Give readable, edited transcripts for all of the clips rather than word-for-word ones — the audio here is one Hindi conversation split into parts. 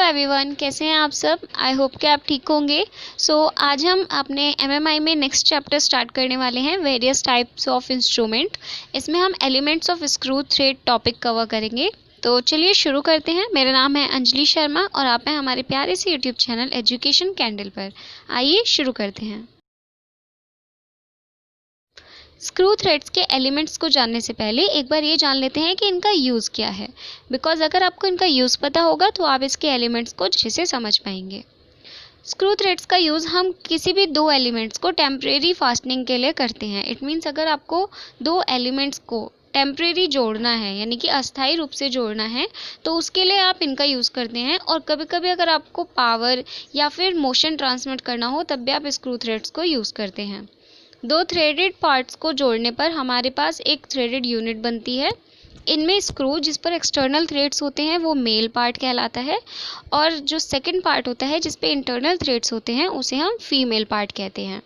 एवरीवन, कैसे हैं आप सब। आई होप कि आप ठीक होंगे। आज हम अपने एमएमआई में नेक्स्ट चैप्टर स्टार्ट करने वाले हैं, वेरियस टाइप्स ऑफ इंस्ट्रूमेंट। इसमें हम elements of screw thread topic cover करेंगे। तो चलिए शुरू करते हैं। मेरा नाम है अंजलि शर्मा और आप हैं हमारे प्यारे से यूट्यूब चैनल एजुकेशन कैंडल पर। आइए शुरू करते हैं। स्क्रू थ्रेड्स के एलिमेंट्स को जानने से पहले एक बार ये जान लेते हैं कि इनका यूज़ क्या है, बिकॉज अगर आपको इनका यूज़ पता होगा तो आप इसके एलिमेंट्स को अच्छे से समझ पाएंगे। स्क्रू थ्रेड्स का यूज़ हम किसी भी दो एलिमेंट्स को टेम्परेरी फास्टनिंग के लिए करते हैं। इट मीन्स अगर आपको दो एलिमेंट्स को टेम्परेरी जोड़ना है, यानी कि अस्थायी रूप से जोड़ना है, तो उसके लिए आप इनका यूज़ करते हैं। और कभी कभी अगर आपको पावर या फिर मोशन ट्रांसमिट करना हो तब भी आप स्क्रू थ्रेड्स को यूज़ करते हैं। दो थ्रेडेड पार्ट्स को जोड़ने पर हमारे पास एक थ्रेडेड यूनिट बनती है। इनमें स्क्रू जिस पर एक्सटर्नल थ्रेड्स होते हैं वो मेल पार्ट कहलाता है, और जो सेकंड पार्ट होता है जिस पे इंटरनल थ्रेड्स होते हैं उसे हम फीमेल पार्ट कहते हैं।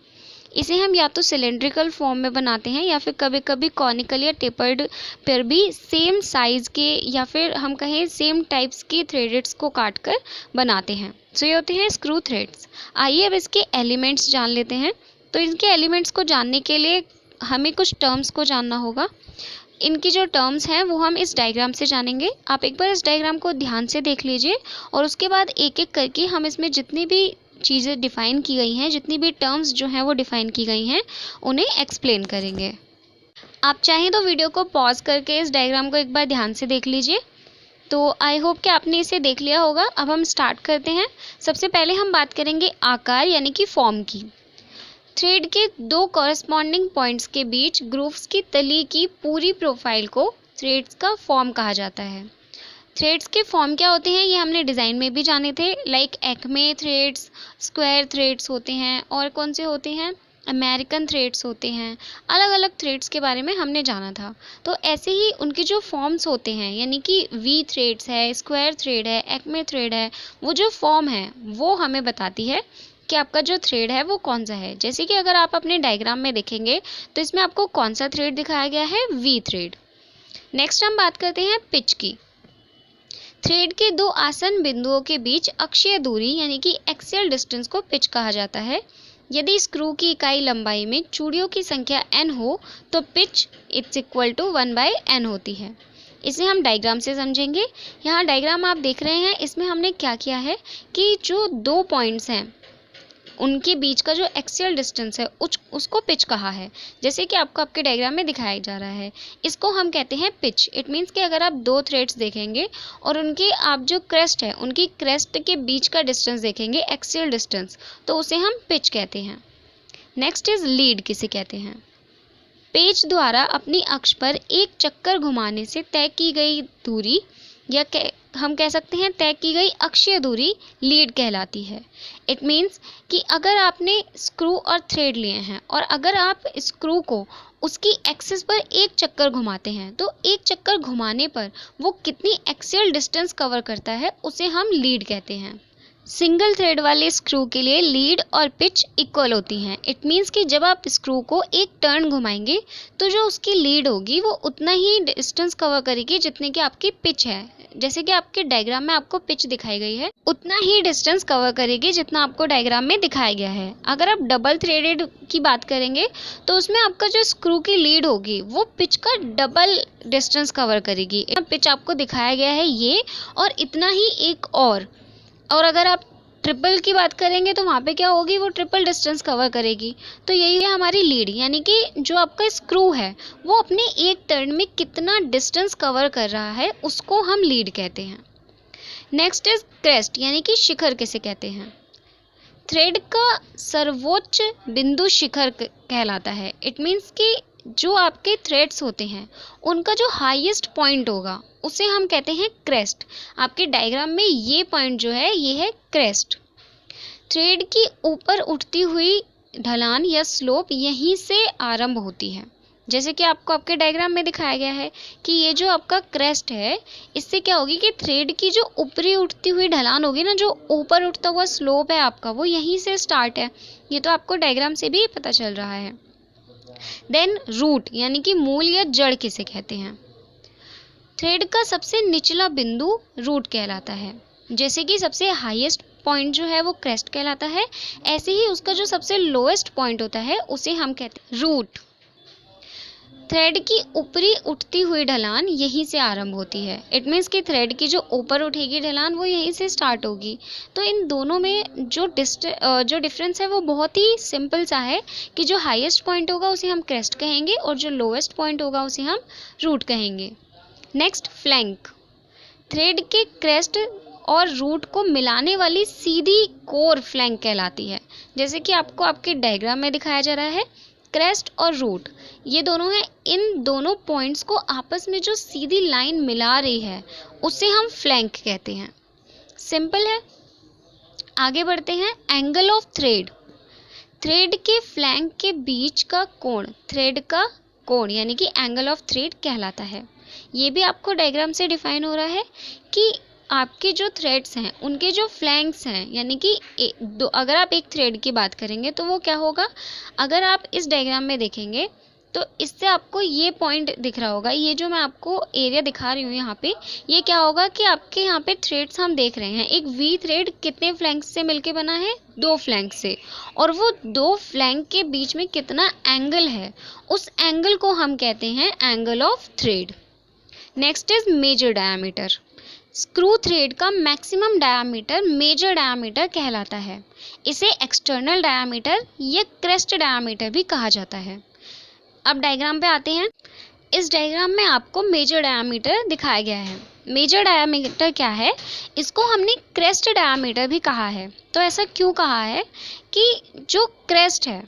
इसे हम या तो सिलेंड्रिकल फॉर्म में बनाते हैं या फिर कभी कभी कॉनिकल या टेपर्ड पर भी सेम साइज़ के या फिर हम कहें सेम टाइप्स के थ्रेड्स को काट कर बनाते हैं। सो ये होते हैं स्क्रू थ्रेड्स। आइए अब इसके एलिमेंट्स जान लेते हैं। तो इनके एलिमेंट्स को जानने के लिए हमें कुछ टर्म्स को जानना होगा। इनकी जो टर्म्स हैं वो हम इस डायग्राम से जानेंगे। आप एक बार इस डायग्राम को ध्यान से देख लीजिए और उसके बाद एक एक करके हम इसमें जितनी भी चीज़ें डिफ़ाइन की गई हैं, जितनी भी टर्म्स जो हैं वो डिफ़ाइन की गई हैं, उन्हें एक्सप्लेन करेंगे। आप चाहें तो वीडियो को पॉज करके इस डायग्राम को एक बार ध्यान से देख लीजिए। तो आई होप कि आपने इसे देख लिया होगा। अब हम स्टार्ट करते हैं। सबसे पहले हम बात करेंगे आकार यानी कि फॉर्म की। थ्रेड के दो कॉरस्पॉन्डिंग पॉइंट्स के बीच ग्रूव्स की तली की पूरी प्रोफाइल को थ्रेड्स का फॉर्म कहा जाता है। थ्रेड्स के फॉर्म क्या होते हैं ये हमने डिज़ाइन में भी जाने थे, like Acme threads, square threads होते हैं, और कौन से होते हैं, अमेरिकन थ्रेड्स होते हैं। अलग अलग थ्रेड्स के बारे में हमने जाना था। तो ऐसे ही उनके जो फॉर्म्स होते हैं, यानी कि वी थ्रेड्स है, स्क्वायर थ्रेड है, एक्मे थ्रेड है, वो जो फॉर्म है वो हमें बताती है कि आपका जो थ्रेड है वो कौन सा है। जैसे कि अगर आप अपने डायग्राम में देखेंगे तो इसमें आपको कौन सा थ्रेड दिखाया गया है, वी थ्रेड। नेक्स्ट हम बात करते हैं पिच की। थ्रेड के दो आसन बिंदुओं के बीच अक्षीय दूरी यानी कि एक्सियल डिस्टेंस को पिच कहा जाता है। यदि स्क्रू की इकाई लंबाई में चूड़ियों की संख्या n हो तो pitch it's equal to 1/n होती है। इसे हम डायग्राम से समझेंगे। यहाँ डायग्राम आप देख रहे हैं, इसमें हमने क्या किया है कि जो दो पॉइंट्स हैं उनके बीच का जो एक्सियल डिस्टेंस है उसको पिच कहा है। जैसे कि आपको आपके डायग्राम में दिखाया जा रहा है, इसको हम कहते हैं पिच। इट मीन्स कि अगर आप दो थ्रेड्स देखेंगे और उनके आप जो क्रेस्ट है उनकी क्रेस्ट के बीच का डिस्टेंस देखेंगे, एक्सियल डिस्टेंस, तो उसे हम पिच कहते हैं। नेक्स्ट इज लीड किसे कहते हैं। पेच द्वारा अपनी अक्ष पर एक चक्कर घुमाने से तय की गई दूरी या हम कह सकते हैं तय की गई अक्षीय दूरी लीड कहलाती है। इट मीन्स कि अगर आपने स्क्रू और थ्रेड लिए हैं और अगर आप स्क्रू को उसकी एक्सिस पर एक चक्कर घुमाते हैं तो एक चक्कर घुमाने पर वो कितनी एक्सियल डिस्टेंस कवर करता है उसे हम लीड कहते हैं। सिंगल थ्रेड वाले स्क्रू के लिए लीड और पिच इक्वल होती हैं। इट मीन्स कि जब आप स्क्रू को एक टर्न घुमाएंगे तो जो उसकी लीड होगी वो उतना ही डिस्टेंस कवर करेगी जितने की आपकी पिच है। जैसे कि आपके डायग्राम में आपको पिच दिखाई गई है, उतना ही डिस्टेंस कवर करेगी जितना आपको डायग्राम में दिखाया गया है। अगर आप डबल थ्रेडेड की बात करेंगे तो उसमें आपका जो स्क्रू की लीड होगी वो पिच का डबल डिस्टेंस कवर करेगी। पिच आपको दिखाया गया है ये, और इतना ही एक और अगर आप ट्रिपल की बात करेंगे तो वहाँ पे क्या होगी, वो ट्रिपल डिस्टेंस कवर करेगी। तो यही है हमारी लीड, यानी कि जो आपका स्क्रू है वो अपने एक टर्न में कितना डिस्टेंस कवर कर रहा है उसको हम लीड कहते हैं। नेक्स्ट इज क्रेस्ट यानी कि शिखर किसे कहते हैं। थ्रेड का सर्वोच्च बिंदु शिखर कहलाता है। इट मीन्स कि जो आपके थ्रेड्स होते हैं उनका जो हाईएस्ट पॉइंट होगा उसे हम कहते हैं क्रेस्ट। आपके डायग्राम में ये पॉइंट जो है ये है क्रेस्ट। थ्रेड की ऊपर उठती हुई ढलान या स्लोप यहीं से आरंभ होती है। जैसे कि आपको आपके डायग्राम में दिखाया गया है कि ये जो आपका क्रेस्ट है इससे क्या होगी कि थ्रेड की जो ऊपरी उठती हुई ढलान होगी ना, जो ऊपर उठता हुआ स्लोप है आपका, वो यहीं से स्टार्ट है। ये तो आपको डायग्राम से भी पता चल रहा है। देन रूट यानी कि मूल या जड़ किसे कहते हैं। थ्रेड का सबसे निचला बिंदु रूट कहलाता है। जैसे कि सबसे हाईएस्ट पॉइंट जो है वो क्रेस्ट कहलाता है, ऐसे ही उसका जो सबसे लोएस्ट पॉइंट होता है उसे हम कहते हैं रूट। थ्रेड की ऊपरी उठती हुई ढलान यहीं से आरंभ होती है। इट मीन्स कि थ्रेड की जो ऊपर उठेगी ढलान वो यहीं से स्टार्ट होगी। तो इन दोनों में जो डिफरेंस है वो बहुत ही सिंपल सा है कि जो हाईएस्ट पॉइंट होगा उसे हम क्रेस्ट कहेंगे और जो लोएस्ट पॉइंट होगा उसे हम रूट कहेंगे। Next, flank. थ्रेड के क्रेस्ट और रूट को मिलाने वाली सीधी कोर फ्लैंक कहलाती है। जैसे कि आपको आपके डायग्राम में दिखाया जा रहा है, क्रेस्ट और रूट ये दोनों हैं, इन दोनों पॉइंट्स को आपस में जो सीधी लाइन मिला रही है उसे हम फ्लैंक कहते हैं। सिंपल है। आगे बढ़ते हैं, एंगल ऑफ थ्रेड। थ्रेड के फ्लैंक के बीच का कोण थ्रेड का कोण यानी कि एंगल ऑफ थ्रेड कहलाता है। ये भी आपको डायग्राम से डिफाइन हो रहा है कि आपके जो थ्रेड्स हैं उनके जो फ्लैंक्स हैं, यानी कि अगर आप एक थ्रेड की बात करेंगे तो वो क्या होगा, अगर आप इस डायग्राम में देखेंगे तो इससे आपको ये पॉइंट दिख रहा होगा, ये जो मैं आपको एरिया दिखा रही हूँ यहाँ पे, ये क्या होगा कि आपके यहाँ पे थ्रेड्स हम देख रहे हैं। एक वी थ्रेड कितने फ्लैंक्स से मिलके बना है, 2 फ्लैंक से, और वो 2 फ्लैंक के बीच में कितना एंगल है, उस एंगल को हम कहते हैं angle of thread. Next is major diameter. Screw thread का मैक्सिमम डायामीटर मेजर डायामीटर कहलाता है। इसे एक्सटर्नल डायामीटर या क्रेस्ट डायामीटर भी कहा जाता है। अब डायग्राम पे आते हैं। इस डायग्राम में आपको मेजर डायामीटर दिखाया गया है। मेजर डायामीटर क्या है, इसको हमने क्रेस्ट डायामीटर भी कहा है। तो ऐसा क्यों कहा है कि जो क्रेस्ट है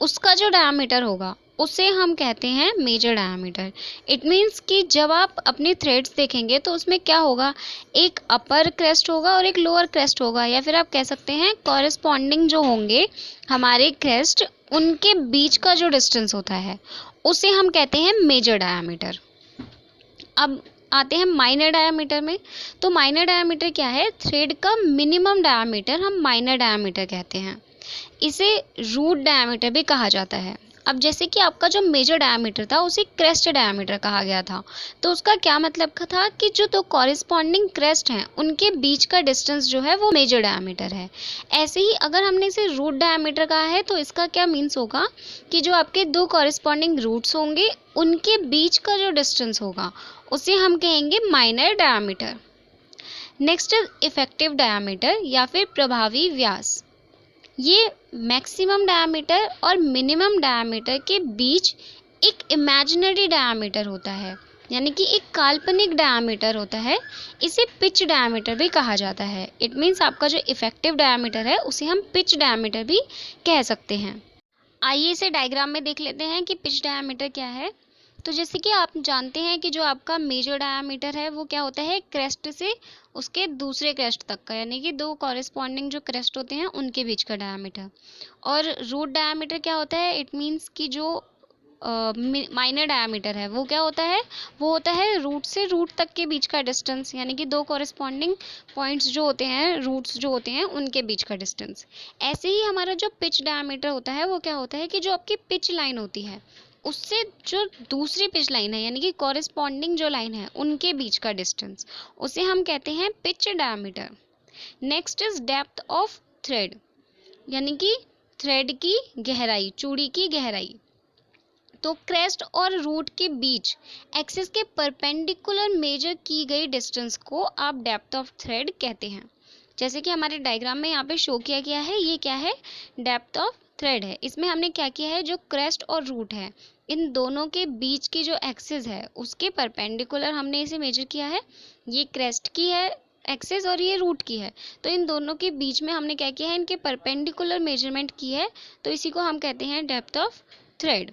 उसका जो डायामीटर होगा उसे हम कहते हैं मेजर डायामीटर। इट मीन्स कि जब आप अपने थ्रेड्स देखेंगे तो उसमें क्या होगा, एक अपर क्रेस्ट होगा और एक लोअर क्रेस्ट होगा, या फिर आप कह सकते हैं कॉरेस्पॉन्डिंग जो होंगे हमारे क्रेस्ट, उनके बीच का जो डिस्टेंस होता है उसे हम कहते हैं मेजर डायामीटर। अब आते हैं माइनर डायामीटर में। तो माइनर डायामीटर क्या है, थ्रेड का मिनिमम डायामीटर हम माइनर डायामीटर कहते हैं। इसे रूट डायामीटर भी कहा जाता है। अब जैसे कि आपका जो मेजर डायामीटर था उसे क्रेस्ट डायामीटर कहा गया था, तो उसका क्या मतलब था कि जो 2 कॉरेस्पॉन्डिंग क्रेस्ट हैं उनके बीच का डिस्टेंस जो है वो मेजर डायामीटर है। ऐसे ही अगर हमने इसे रूट डायामीटर कहा है तो इसका क्या मीन्स होगा कि जो आपके 2 कॉरेस्पॉन्डिंग रूट्स होंगे उनके बीच का जो डिस्टेंस होगा उसे हम कहेंगे minor diameter. Next is effective diameter या फिर प्रभावी व्यास। ये मैक्सिमम डायामीटर और मिनिमम डायामीटर के बीच एक इमेजिनरी डायामीटर होता है, यानी कि एक काल्पनिक डायामीटर होता है। इसे पिच डायामीटर भी कहा जाता है। इट मीन्स आपका जो इफेक्टिव डायामीटर है उसे हम पिच डायामीटर भी कह सकते हैं। आइए इसे डायग्राम में देख लेते हैं कि पिच डायामीटर क्या है। तो जैसे कि आप जानते हैं कि जो आपका मेजर डायामीटर है वो क्या होता है, क्रेस्ट से उसके दूसरे क्रेस्ट तक का, यानी कि 2 कॉरेस्पॉन्डिंग जो क्रेस्ट होते हैं उनके बीच का डायामीटर। और रूट डायामीटर क्या होता है, इट मीन्स कि जो माइनर डायामीटर है वो क्या होता है, वो होता है रूट से रूट तक के बीच का डिस्टेंस, यानी कि 2 कॉरेस्पॉन्डिंग पॉइंट्स जो होते हैं, रूट्स जो होते हैं उनके बीच का डिस्टेंस। ऐसे ही हमारा जो पिच डायामीटर होता है वो क्या होता है कि जो आपकी पिच लाइन होती है उससे जो दूसरी पिच लाइन है, यानी कि कॉरेस्पॉन्डिंग जो लाइन है उनके बीच का डिस्टेंस, उसे हम कहते हैं pitch diameter. Next is depth of thread, यानी कि थ्रेड की गहराई, चूड़ी की गहराई। तो क्रेस्ट और रूट के बीच एक्सिस के परपेंडिकुलर मेजर की गई डिस्टेंस को आप डेप्थ ऑफ थ्रेड कहते हैं। जैसे कि हमारे डायग्राम में यहाँ पे शो किया गया है, ये क्या है, डेप्थ ऑफ थ्रेड है। इसमें हमने क्या किया है, जो क्रेस्ट और रूट है इन दोनों के बीच की जो एक्सिस है उसके परपेंडिकुलर हमने इसे मेजर किया है। ये क्रेस्ट की है एक्सिस और ये रूट की है, तो इन दोनों के बीच में हमने क्या किया है, इनके परपेंडिकुलर मेजरमेंट की है, तो इसी को हम कहते हैं डेप्थ ऑफ थ्रेड।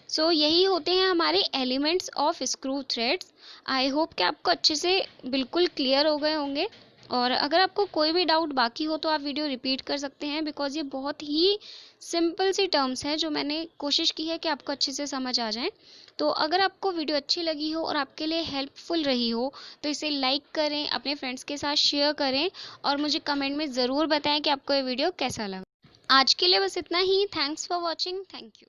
सो यही होते हैं हमारे elements of screw threads. I hope कि आपको अच्छे से बिल्कुल क्लियर हो गए होंगे, और अगर आपको कोई भी डाउट बाकी हो तो आप वीडियो रिपीट कर सकते हैं, बिकॉज ये बहुत ही सिंपल सी टर्म्स हैं जो मैंने कोशिश की है कि आपको अच्छे से समझ आ जाएं। तो अगर आपको वीडियो अच्छी लगी हो और आपके लिए हेल्पफुल रही हो तो इसे लाइक करें, अपने फ्रेंड्स के साथ शेयर करें, और मुझे कमेंट में ज़रूर बताएं कि आपको ये वीडियो कैसा लगा। आज के लिए बस इतना ही। Thanks for watching. Thank you.